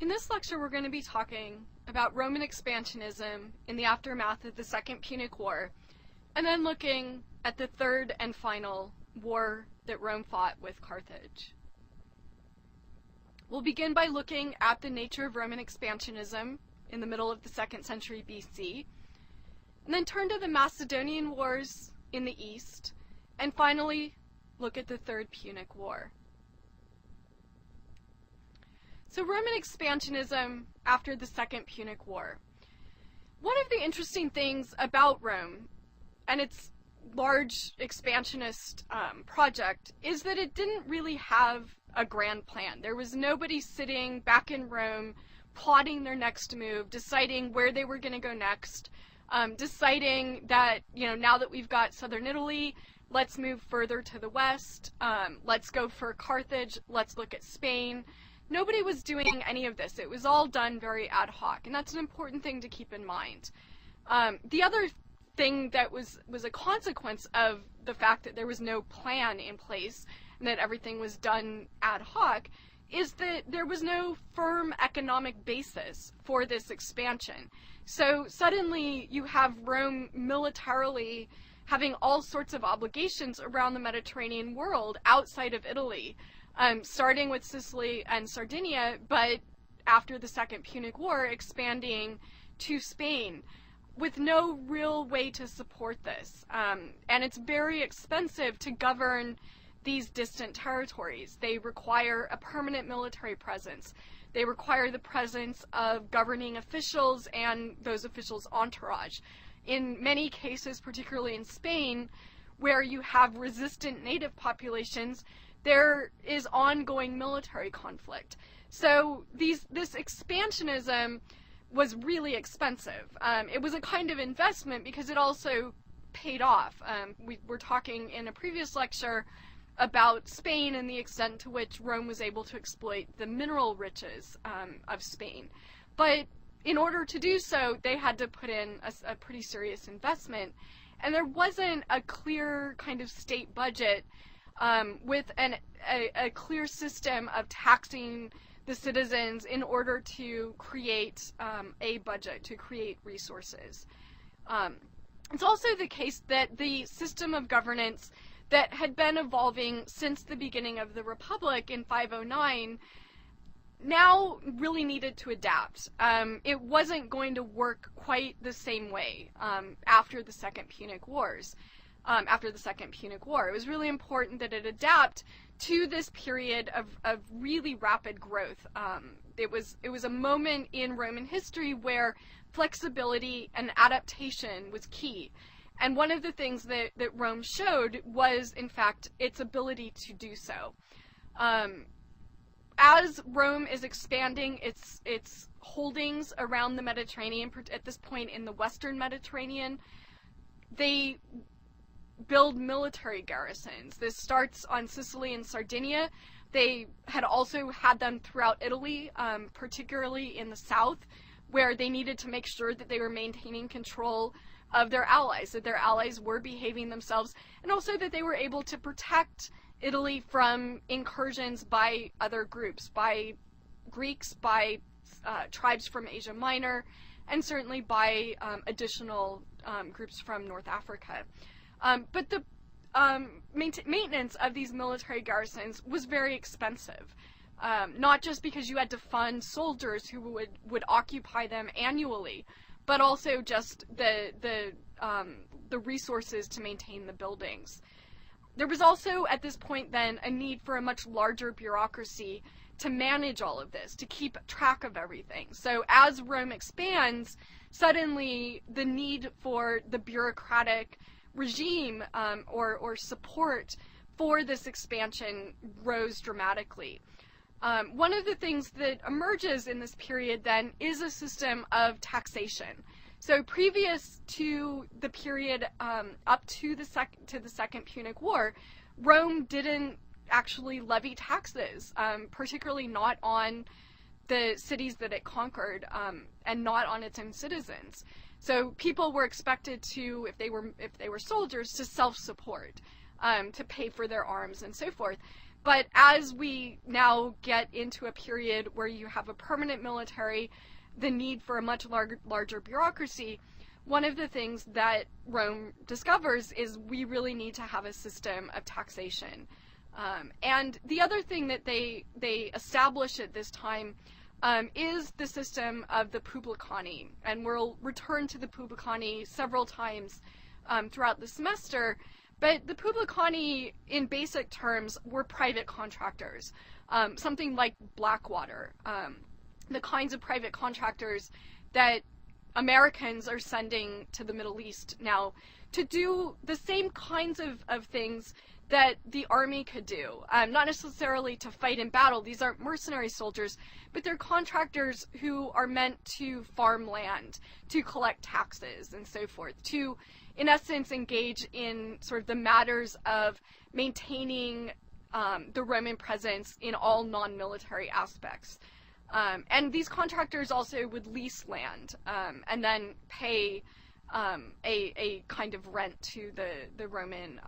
In this lecture, we're going to be talking about Roman expansionism in the aftermath of the Second Punic War, and then looking at the third and final war that Rome fought with Carthage. We'll begin by looking at the nature of Roman expansionism in the middle of the 2nd century BC, and then turn to the Macedonian Wars in the east, and finally look at the Third Punic War. So Roman expansionism after the Second Punic War. One of the interesting things about Rome and its large expansionist project is that it didn't really have a grand plan. There was nobody sitting back in Rome plotting their next move, deciding where they were going to go next, deciding that, now that we've got southern Italy, let's move further to the west, let's go for Carthage, let's look at Spain. Nobody was doing any of this. It was all done very ad hoc, and that's an important thing to keep in mind. The other thing that was a consequence of the fact that there was no plan in place and that everything was done ad hoc is that there was no firm economic basis for this expansion. So suddenly you have Rome militarily having all sorts of obligations around the Mediterranean world outside of Italy. Starting with Sicily and Sardinia, but after the Second Punic War, expanding to Spain with no real way to support this. And it's very expensive to govern these distant territories. They require a permanent military presence. They require the presence of governing officials and those officials' entourage. In many cases, particularly in Spain, where you have resistant native populations, there is ongoing military conflict. So this expansionism was really expensive. It was a kind of investment because it also paid off. We were talking in a previous lecture about Spain and the extent to which Rome was able to exploit the mineral riches of Spain. But in order to do so, they had to put in a pretty serious investment. And there wasn't a clear kind of state budget with a clear system of taxing the citizens in order to create a budget, to create resources. It's also the case that the system of governance that had been evolving since the beginning of the Republic in 509 now really needed to adapt. It wasn't going to work quite the same way after the Second Punic Wars. After the Second Punic War. It was really important that it adapt to this period of really rapid growth. It was a moment in Roman history where flexibility and adaptation was key. And one of the things that Rome showed was, in fact, its ability to do so. As Rome is expanding its holdings around the Mediterranean, at this point in the Western Mediterranean, they build military garrisons. This starts on Sicily and Sardinia. They had also had them throughout Italy, particularly in the south, where they needed to make sure that they were maintaining control of their allies, that their allies were behaving themselves, and also that they were able to protect Italy from incursions by other groups, by Greeks, by tribes from Asia Minor, and certainly by additional groups from North Africa. But the maintenance of these military garrisons was very expensive, not just because you had to fund soldiers who would occupy them annually, but also just the resources to maintain the buildings. There was also, at this point then, a need for a much larger bureaucracy to manage all of this, to keep track of everything. So as Rome expands, suddenly the need for the bureaucratic regime or support for this expansion rose dramatically. One of the things that emerges in this period then is a system of taxation. So previous to the period up to the Second Punic War, Rome didn't actually levy taxes, particularly not on the cities that it conquered and not on its own citizens. So people were expected to, if they were soldiers, to self-support, to pay for their arms and so forth. But as we now get into a period where you have a permanent military, the need for a much larger bureaucracy, one of the things that Rome discovers is we really need to have a system of taxation. And the other thing that they establish at this time is the system of the publicani. And we'll return to the publicani several times throughout the semester. But the publicani, in basic terms, were private contractors, something like Blackwater, the kinds of private contractors that Americans are sending to the Middle East now to do the same kinds of things that the army could do. Not necessarily to fight in battle. These aren't mercenary soldiers, but they're contractors who are meant to farm land, to collect taxes, and so forth, to, in essence, engage in sort of the matters of maintaining the Roman presence in all non-military aspects. And these contractors also would lease land and then pay a kind of rent to the Roman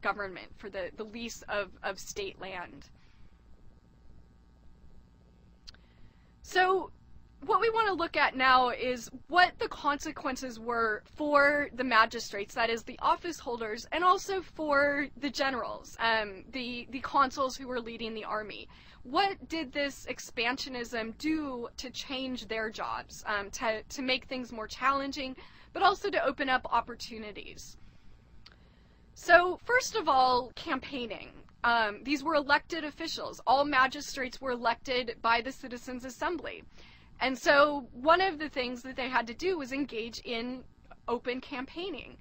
government for the lease of state land. So what we want to look at now is what the consequences were for the magistrates, that is, the office holders, and also for the generals, the consuls who were leading the army. What did this expansionism do to change their jobs, to make things more challenging, but also to open up opportunities? So, first of all, campaigning. These were elected officials. All magistrates were elected by the Citizens' Assembly. And so one of the things that they had to do was engage in open campaigning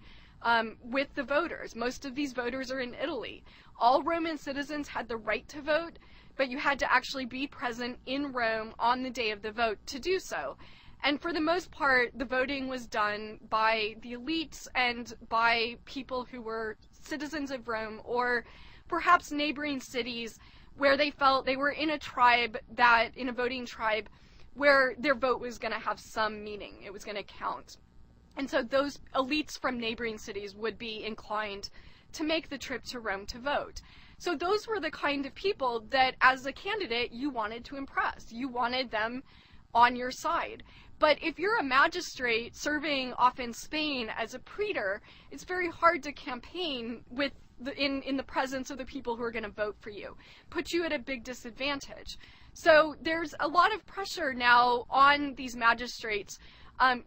with the voters. Most of these voters are in Italy. All Roman citizens had the right to vote, but you had to actually be present in Rome on the day of the vote to do so. And for the most part, the voting was done by the elites and by people who were citizens of Rome, or perhaps neighboring cities where they felt they were in a tribe in a voting tribe where their vote was going to have some meaning. It was going to count. And so those elites from neighboring cities would be inclined to make the trip to Rome to vote. So those were the kind of people that, as a candidate, you wanted to impress. You wanted them on your side. But if you're a magistrate serving off in Spain as a praetor, it's very hard to campaign with in the presence of the people who are going to vote for you. Put you at a big disadvantage. So there's a lot of pressure now on these magistrates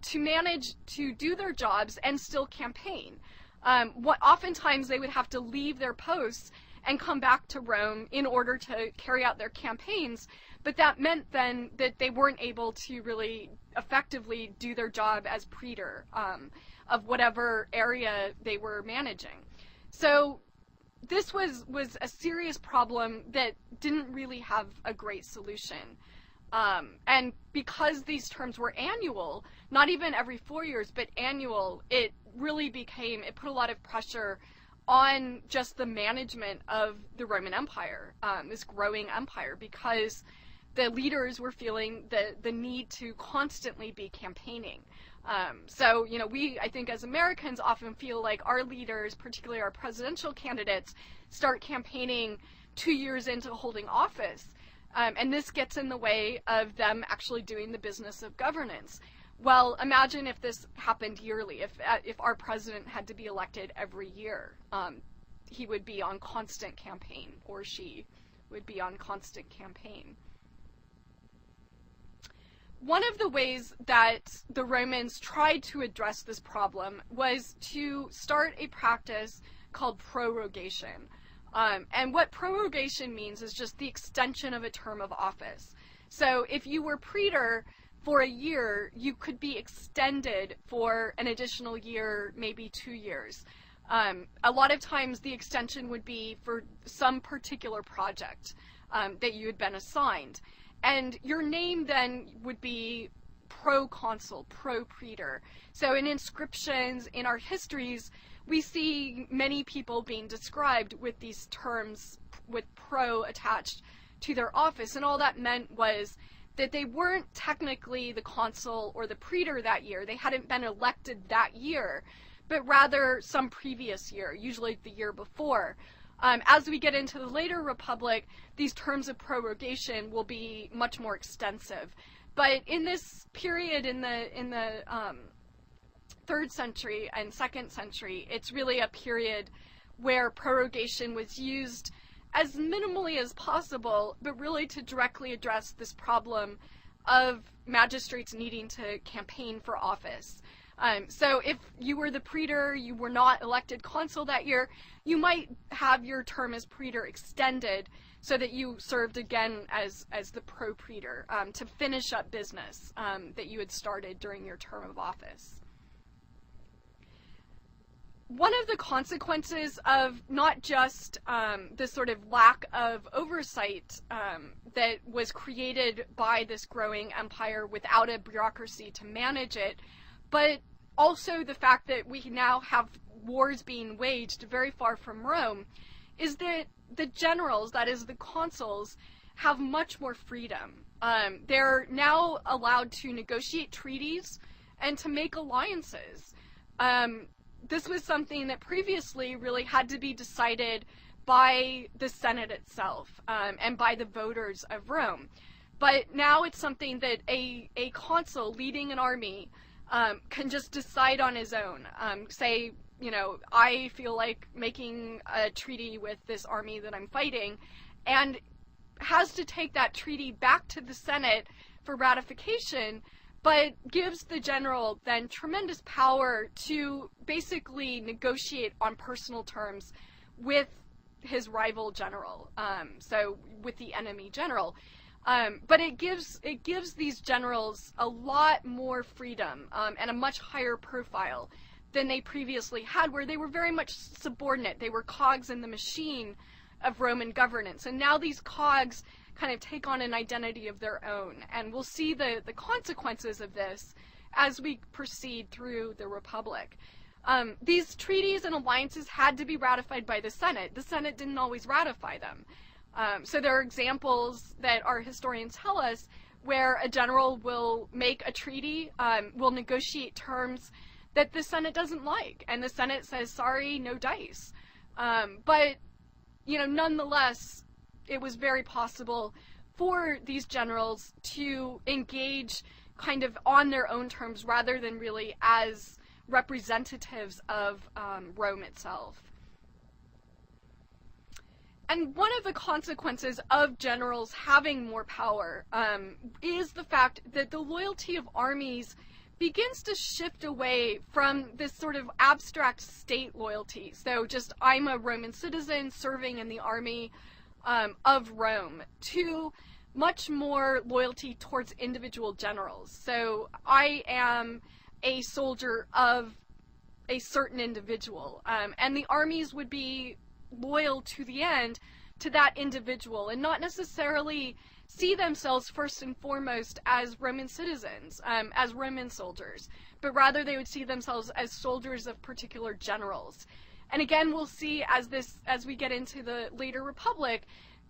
to manage to do their jobs and still campaign. Oftentimes they would have to leave their posts and come back to Rome in order to carry out their campaigns, but that meant then that they weren't able to really effectively do their job as praetor of whatever area they were managing. So this was a serious problem that didn't really have a great solution. And because these terms were annual, not even every 4 years, but annual, it put a lot of pressure on just the management of the Roman Empire, this growing empire, because the leaders were feeling the need to constantly be campaigning. So, I think as Americans often feel like our leaders, particularly our presidential candidates, start campaigning 2 years into holding office. And this gets in the way of them actually doing the business of governance. Well, imagine if this happened yearly, if our president had to be elected every year. He would be on constant campaign, or she would be on constant campaign. One of the ways that the Romans tried to address this problem was to start a practice called prorogation. And what prorogation means is just the extension of a term of office. So if you were praetor for a year, you could be extended for an additional year, maybe 2 years. A lot of times the extension would be for some particular project that you had been assigned. And your name then would be proconsul, pro-praetor. So in inscriptions, in our histories, we see many people being described with these terms with pro attached to their office. And all that meant was that they weren't technically the consul or the praetor that year. They hadn't been elected that year, but rather some previous year, usually the year before. As we get into the later Republic, these terms of prorogation will be much more extensive. But in this period, in the 3rd century and 2nd century, it's really a period where prorogation was used as minimally as possible, but really to directly address this problem of magistrates needing to campaign for office. So if you were the praetor, you were not elected consul that year, you might have your term as praetor extended so that you served again as the pro-praetor to finish up business that you had started during your term of office. One of the consequences of not just the sort of lack of oversight that was created by this growing empire without a bureaucracy to manage it, but also the fact that we now have wars being waged very far from Rome, is that the generals, that is the consuls, have much more freedom. They're now allowed to negotiate treaties and to make alliances. This was something that previously really had to be decided by the Senate itself and by the voters of Rome. But now it's something that a consul leading an army can just decide on his own. Say, you know, I feel like making a treaty with this army that I'm fighting, and has to take that treaty back to the Senate for ratification, but gives the general then tremendous power to basically negotiate on personal terms with his rival general, so with the enemy general. But it gives these generals a lot more freedom and a much higher profile than they previously had, where they were very much subordinate. They were cogs in the machine of Roman governance, and now these cogs kind of take on an identity of their own, and we'll see the consequences of this as we proceed through the Republic. These treaties and alliances had to be ratified by the Senate. The Senate didn't always ratify them. So there are examples that our historians tell us where a general will make a treaty, will negotiate terms that the Senate doesn't like, and the Senate says, sorry, no dice. But, you know, nonetheless, it was very possible for these generals to engage kind of on their own terms rather than really as representatives of Rome itself. And one of the consequences of generals having more power is the fact that the loyalty of armies begins to shift away from this sort of abstract state loyalty. So just, I'm a Roman citizen serving in the army of Rome, to much more loyalty towards individual generals. So I am a soldier of a certain individual, and the armies would be loyal to the end to that individual and not necessarily see themselves first and foremost as Roman citizens, as Roman soldiers, but rather they would see themselves as soldiers of particular generals. And again, we'll see as we get into the later Republic,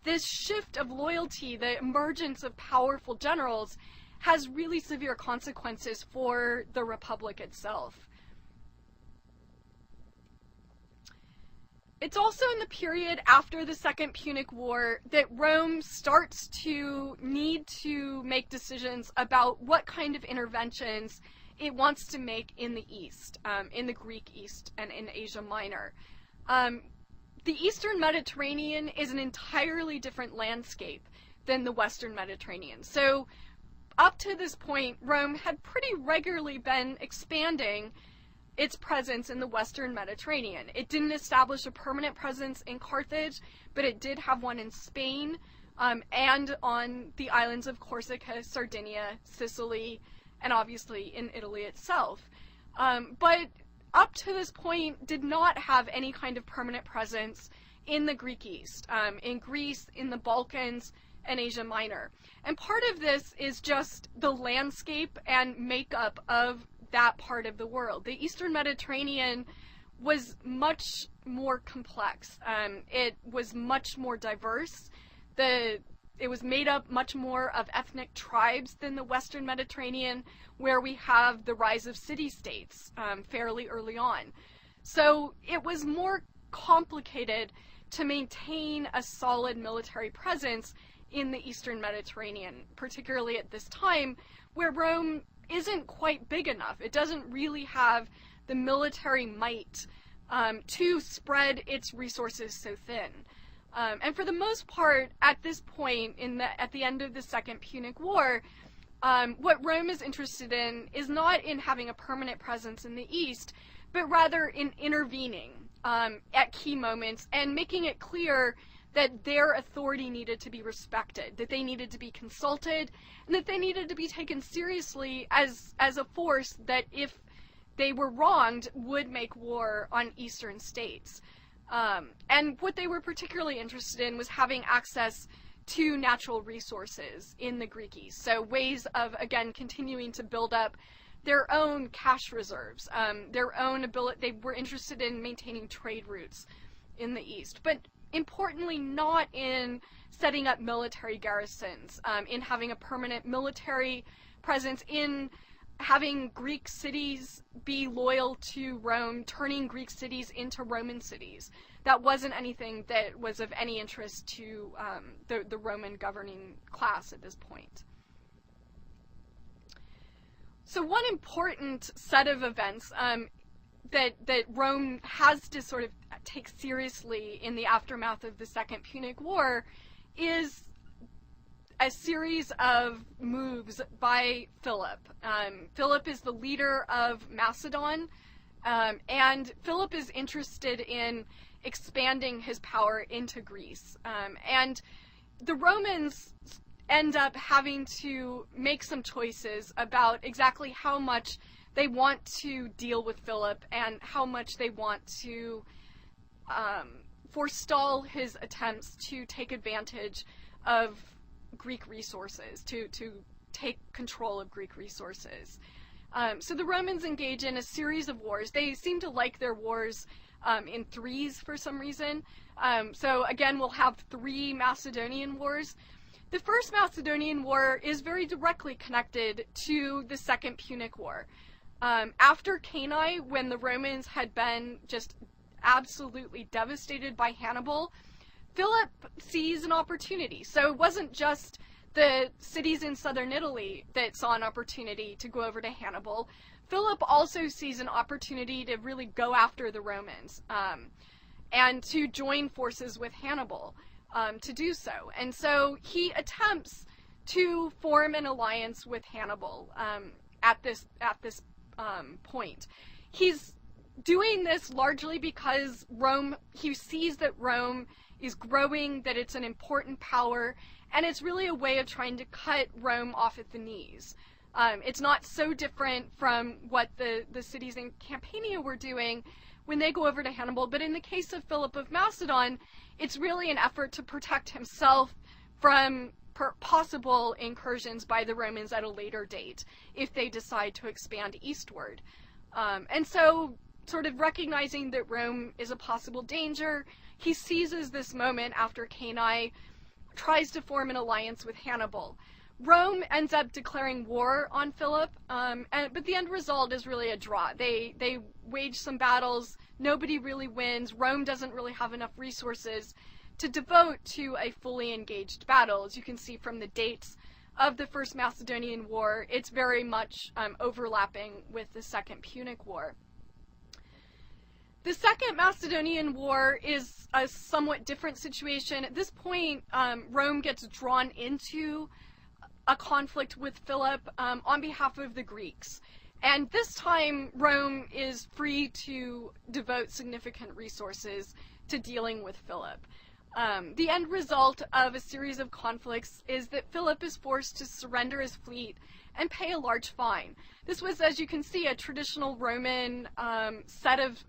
this shift of loyalty, the emergence of powerful generals, has really severe consequences for the Republic itself. It's also in the period after the Second Punic War that Rome starts to need to make decisions about what kind of interventions it wants to make in the East, in the Greek East and in Asia Minor. The Eastern Mediterranean is an entirely different landscape than the Western Mediterranean. So up to this point, Rome had pretty regularly been expanding its presence in the Western Mediterranean. It didn't establish a permanent presence in Carthage, but it did have one in Spain, and on the islands of Corsica, Sardinia, Sicily, and obviously in Italy itself. But up to this point did not have any kind of permanent presence in the Greek East, in Greece, in the Balkans, and Asia Minor. And part of this is just the landscape and makeup of that part of the world. The Eastern Mediterranean was much more complex. It was much more diverse. It was made up much more of ethnic tribes than the Western Mediterranean, where we have the rise of city-states fairly early on. So it was more complicated to maintain a solid military presence in the Eastern Mediterranean, particularly at this time where Rome isn't quite big enough. It doesn't really have the military might to spread its resources so thin. And for the most part, at this point, at the end of the Second Punic War, what Rome is interested in is not in having a permanent presence in the East, but rather in intervening at key moments and making it clear that their authority needed to be respected, that they needed to be consulted, and that they needed to be taken seriously as a force that, if they were wronged, would make war on Eastern states. And what they were particularly interested in was having access to natural resources in the Greek East. So ways of, again, continuing to build up their own cash reserves, their own ability. They were interested in maintaining trade routes in the East. But importantly, not in setting up military garrisons, in having a permanent military presence, in having Greek cities be loyal to Rome, turning Greek cities into Roman cities. That wasn't anything that was of any interest to the Roman governing class at this point. So one important set of events that Rome has to sort of take seriously in the aftermath of the Second Punic War is a series of moves by Philip. Philip is the leader of Macedon, and Philip is interested in expanding his power into Greece. And the Romans end up having to make some choices about exactly how much they want to deal with Philip and how much they want to forestall his attempts to take advantage of Greek resources, to take control of Greek resources. So the Romans engage in a series of wars. They seem to like their wars in threes for some reason. So again, we'll have 3 Macedonian wars. The First Macedonian War is very directly connected to the Second Punic War. After Cannae, when the Romans had been just absolutely devastated by Hannibal, Philip sees an opportunity. So it wasn't just the cities in southern Italy that saw an opportunity to go over to Hannibal. Philip also sees an opportunity to really go after the Romans and to join forces with Hannibal to do so. And so he attempts to form an alliance with Hannibal at this point. He's doing this largely because he sees that Rome is growing, that it's an important power, and it's really a way of trying to cut Rome off at the knees. It's not so different from what the cities in Campania were doing when they go over to Hannibal, but in the case of Philip of Macedon, it's really an effort to protect himself from possible incursions by the Romans at a later date if they decide to expand eastward. And so, sort of recognizing that Rome is a possible danger, he seizes this moment after Cannae, tries to form an alliance with Hannibal. Rome ends up declaring war on Philip, but the end result is really a draw. They wage some battles, nobody really wins, Rome doesn't really have enough resources to devote to a fully engaged battle. As you can see from the dates of the First Macedonian War, it's very much overlapping with the Second Punic War. The Second Macedonian War is a somewhat different situation. At this point, Rome gets drawn into a conflict with Philip on behalf of the Greeks. And this time, Rome is free to devote significant resources to dealing with Philip. The end result of a series of conflicts is that Philip is forced to surrender his fleet and pay a large fine. This was, as you can see, a traditional Roman set of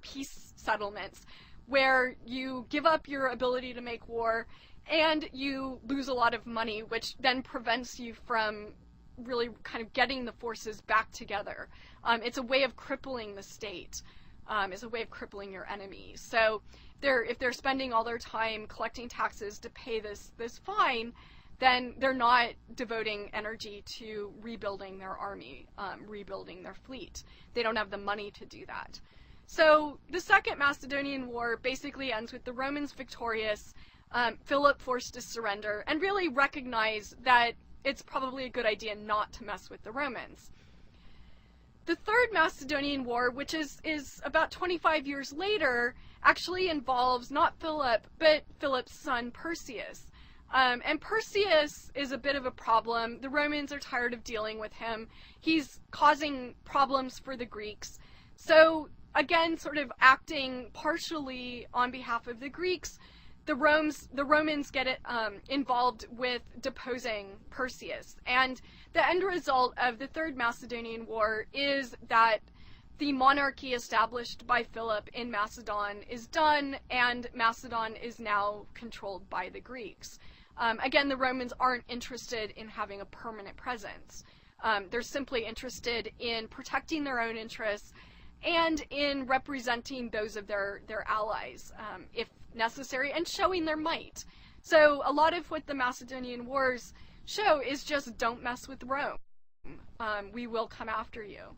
peace settlements where you give up your ability to make war and you lose a lot of money, which then prevents you from really kind of getting the forces back together. It's a way of crippling the state. It's a way of crippling your enemy. So if they're spending all their time collecting taxes to pay this fine, then they're not devoting energy to rebuilding their army, rebuilding their fleet. They don't have the money to do that. So the Second Macedonian War basically ends with the Romans victorious, Philip forced to surrender, and really recognize that it's probably a good idea not to mess with the Romans. The Third Macedonian War, which is about 25 years later, actually involves not Philip, but Philip's son Perseus. And Perseus is a bit of a problem. The Romans are tired of dealing with him. He's causing problems for the Greeks. So, again, sort of acting partially on behalf of the Greeks, the Romans get involved with deposing Perseus. And the end result of the Third Macedonian War is that the monarchy established by Philip in Macedon is done, and Macedon is now controlled by the Greeks. Again, the Romans aren't interested in having a permanent presence. They're simply interested in protecting their own interests and in representing those of their allies, if necessary, and showing their might. So a lot of what the Macedonian Wars show is just don't mess with Rome. We will come after you.